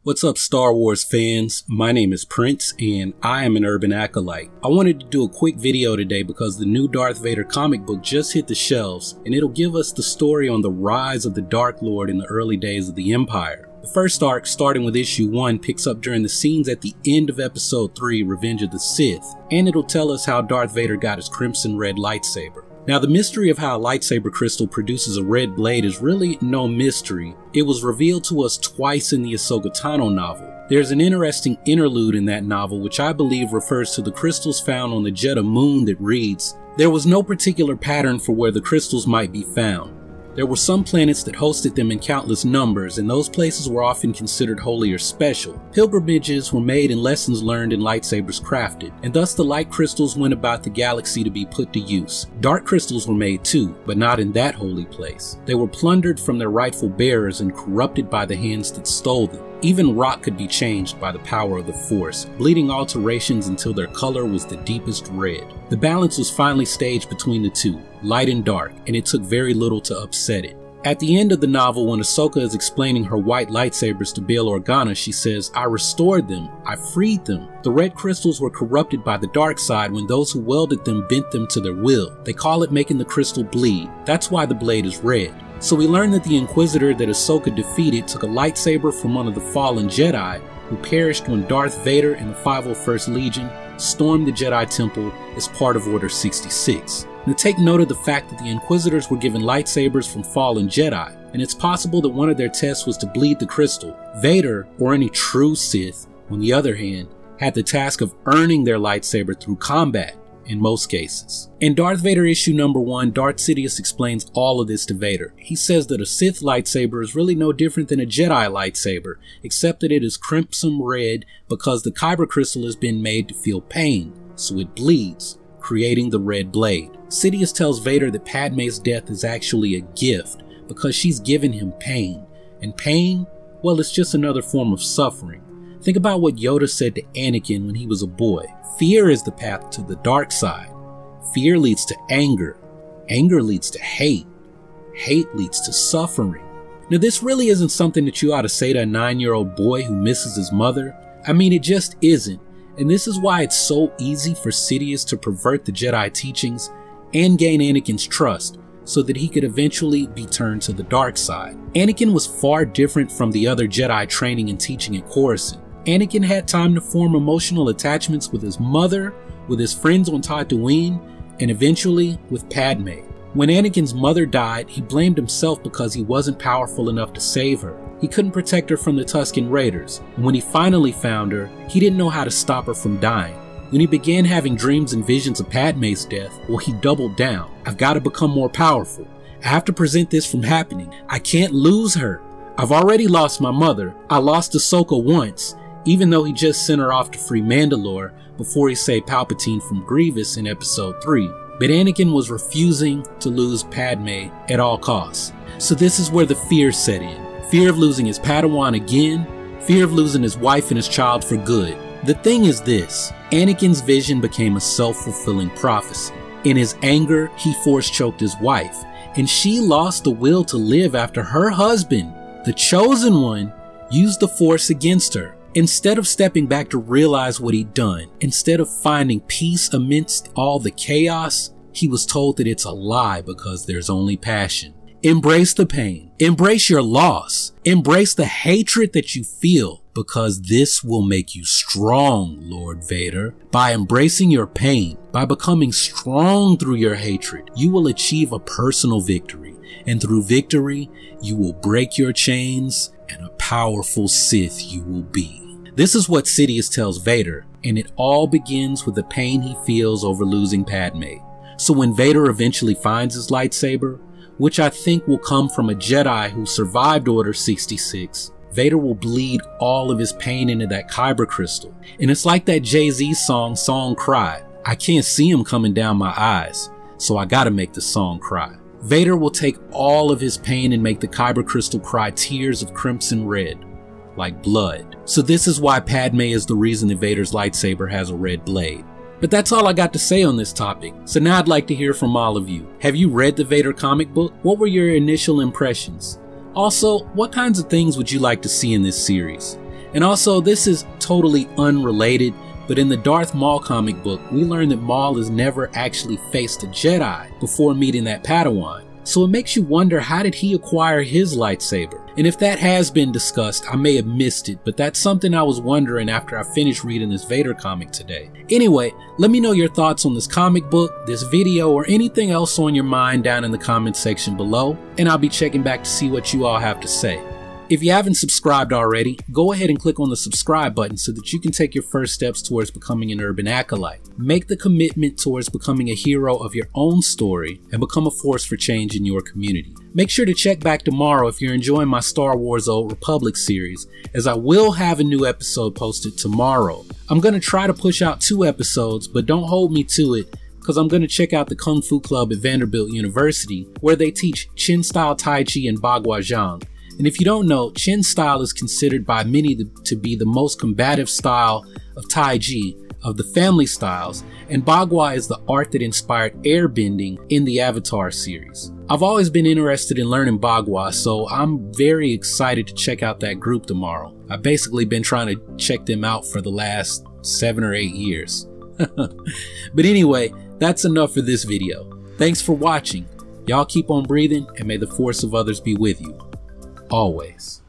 What's up, Star Wars fans? My name is Prince and I am an urban acolyte. I wanted to do a quick video today because the new Darth Vader comic book just hit the shelves and it'll give us the story on the rise of the Dark Lord in the early days of the Empire. The first arc, starting with issue 1, picks up during the scenes at the end of episode 3, Revenge of the Sith, and it'll tell us how Darth Vader got his crimson red lightsaber. Now, the mystery of how a lightsaber crystal produces a red blade is really no mystery. It was revealed to us twice in the Ahsoka Tano novel. There's an interesting interlude in that novel which I believe refers to the crystals found on the Jedha moon that reads, "There was no particular pattern for where the crystals might be found. There were some planets that hosted them in countless numbers, and those places were often considered holy or special. Pilgrimages were made and lessons learned and lightsabers crafted, and thus the light crystals went about the galaxy to be put to use. Dark crystals were made too, but not in that holy place. They were plundered from their rightful bearers and corrupted by the hands that stole them. Even rock could be changed by the power of the Force, bleeding alterations until their color was the deepest red. The balance was finally staged between the two, light and dark, and it took very little to upset it." At the end of the novel, when Ahsoka is explaining her white lightsabers to Bail Organa, she says, "I restored them, I freed them. The red crystals were corrupted by the dark side when those who wielded them bent them to their will. They call it making the crystal bleed. That's why the blade is red." So we learn that the Inquisitor that Ahsoka defeated took a lightsaber from one of the fallen Jedi who perished when Darth Vader and the 501st Legion stormed the Jedi Temple as part of Order 66. Now take note of the fact that the Inquisitors were given lightsabers from fallen Jedi, and it's possible that one of their tests was to bleed the crystal. Vader, or any true Sith, on the other hand, had the task of earning their lightsaber through combat, in most cases. In Darth Vader issue number 1, Darth Sidious explains all of this to Vader. He says that a Sith lightsaber is really no different than a Jedi lightsaber, except that it is crimson red because the kyber crystal has been made to feel pain, so it bleeds, creating the red blade. Sidious tells Vader that Padme's death is actually a gift because she's given him pain, and pain, well, it's just another form of suffering. Think about what Yoda said to Anakin when he was a boy. Fear is the path to the dark side. Fear leads to anger. Anger leads to hate. Hate leads to suffering. Now, this really isn't something that you ought to say to a 9-year-old boy who misses his mother. I mean, it just isn't. And this is why it's so easy for Sidious to pervert the Jedi teachings and gain Anakin's trust, so that he could eventually be turned to the dark side. Anakin was far different from the other Jedi training and teaching at Coruscant. Anakin had time to form emotional attachments with his mother, with his friends on Tatooine, and eventually with Padme. When Anakin's mother died, he blamed himself because he wasn't powerful enough to save her. He couldn't protect her from the Tusken Raiders, and when he finally found her, he didn't know how to stop her from dying. When he began having dreams and visions of Padme's death, well, he doubled down. "I've got to become more powerful. I have to prevent this from happening. I can't lose her. I've already lost my mother. I lost Ahsoka once, even though he just sent her off to free Mandalore before he saved Palpatine from Grievous in episode 3. But Anakin was refusing to lose Padme at all costs. So this is where the fear set in. Fear of losing his Padawan again, fear of losing his wife and his child for good. The thing is this, Anakin's vision became a self-fulfilling prophecy. In his anger, he force-choked his wife, and she lost the will to live after her husband, the Chosen One, used the Force against her. Instead of stepping back to realize what he'd done, instead of finding peace amidst all the chaos, he was told that it's a lie because there's only passion. Embrace the pain. Embrace your loss. Embrace the hatred that you feel, because this will make you strong, Lord Vader. By embracing your pain, by becoming strong through your hatred, you will achieve a personal victory. And through victory, you will break your chains, and a powerful Sith you will be. This is what Sidious tells Vader, and it all begins with the pain he feels over losing Padme. So when Vader eventually finds his lightsaber, which I think will come from a Jedi who survived Order 66, Vader will bleed all of his pain into that kyber crystal. And it's like that Jay-Z song Cry. I can't see him coming down my eyes, so I gotta make the song cry. Vader will take all of his pain and make the kyber crystal cry tears of crimson red, like blood. So this is why Padme is the reason that Vader's lightsaber has a red blade. But that's all I got to say on this topic. So now I'd like to hear from all of you. Have you read the Vader comic book? What were your initial impressions? Also, what kinds of things would you like to see in this series? And also, this is totally unrelated, but in the Darth Maul comic book, we learn that Maul has never actually faced a Jedi before meeting that Padawan. So it makes you wonder, how did he acquire his lightsaber? And if that has been discussed, I may have missed it, but that's something I was wondering after I finished reading this Vader comic today. Anyway, let me know your thoughts on this comic book, this video, or anything else on your mind down in the comment section below, and I'll be checking back to see what you all have to say. If you haven't subscribed already, go ahead and click on the subscribe button so that you can take your first steps towards becoming an urban acolyte. Make the commitment towards becoming a hero of your own story and become a force for change in your community. Make sure to check back tomorrow if you're enjoying my Star Wars Old Republic series, as I will have a new episode posted tomorrow. I'm going to try to push out 2 episodes, but don't hold me to it, because I'm going to check out the Kung Fu Club at Vanderbilt University, where they teach Chin style Tai Chi and Bagua Zhang. And if you don't know, Chin style is considered by many to be the most combative style of Tai Chi of the family styles, and Bagua is the art that inspired airbending in the Avatar series. I've always been interested in learning Bagua, so I'm very excited to check out that group tomorrow. I've basically been trying to check them out for the last 7 or 8 years. But anyway, that's enough for this video. Thanks for watching. Y'all keep on breathing, and may the force of others be with you. Always.